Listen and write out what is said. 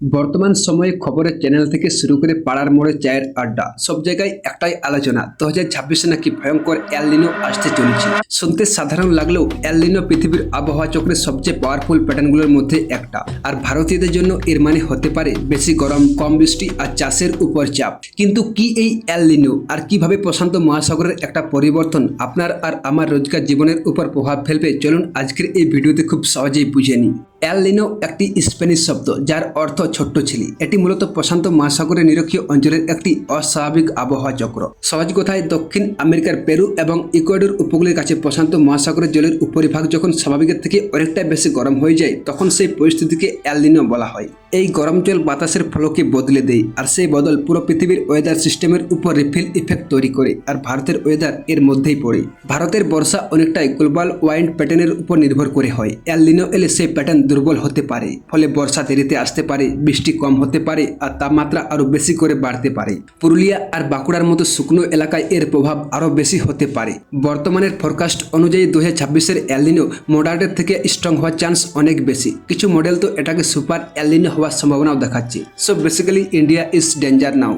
বর্তমান সময়ে খবরের চ্যানেল থেকে শুরু করে পাড়ার মোড়ে চায়ের আড্ডা সব জায়গায় একটাই আলোচনা 2026 নাকি ভয়ঙ্কর এল নিনো আসতে চলেছে। শুনতে সাধারণ লাগলেও এল নিনো পৃথিবীর আবহাওয়া চক্রের সবচেয়ে পাওয়ারফুল প্যাটার্নগুলোর মধ্যে একটা। আর ভারতীয়দের জন্য এর মানে হতে পারে বেশি গরম, কম বৃষ্টি আর চাষের উপর চাপ। কিন্তু কি এই এল নিনো আর কিভাবে প্রশান্ত মহাসাগরের একটা পরিবর্তন আপনার আর আমার রোজকার জীবনের উপর প্রভাব ফেলবে, চলুন আজকের এই ভিডিওতে খুব সহজেই বুঝে নিই। এল নিনো একটি স্প্যানিশ শব্দ যার অর্থ ছোট্ট ছিলি। এটি মূলত প্রশান্ত মহাসাগরের নিরক্ষীয় অঞ্চলের একটি অস্বাভাবিক আবহাওয়া চক্র। সহজ কথায় দক্ষিণ আমেরিকার পেরু এবং ইকুয়েডর উপকূলের কাছে প্রশান্ত মহাসাগরের জলের উপরিভাগ যখন স্বাভাবিকের থেকে অনেকটা বেশি গরম হয়ে যায়, তখন সেই পরিস্থিতিকে এল নিনো বলা হয়। এই গরম জল বাতাসের ফ্লোকে বদলে দেয়, আর সেই বদল পুরো পৃথিবীর ওয়েদার সিস্টেমের উপর রিফিল ইফেক্ট তৈরি করে। আর ভারতের ওয়েদার এর মধ্যেই পড়ে। ভারতের বর্ষা অনেকটাই গ্লোবাল ওয়াইন্ড প্যাটার্নের উপর নির্ভর করে হয়। এল নিনো এলে সেই প্যাটার্ন দুর্বল হতে পারে, ফলে বর্ষা দেরিতে আসতে পারে, বৃষ্টি কম হতে পারে আর তাপমাত্রা আরো বেশি করে বাড়তে পারে। পুরুলিয়া আর বাঁকুড়ার মতো শুকনো এলাকায় এর প্রভাব আরো বেশি হতে পারে। বর্তমানের ফরকাস্ট অনুযায়ী 2026-এর এল নিনো মডারেটের থেকে স্ট্রং হওয়ার চান্স অনেক বেশি। কিছু মডেল তো এটাকে সুপার এল নিনো হওয়ার সম্ভাবনাও দেখাচ্ছে। So basically India is danger now.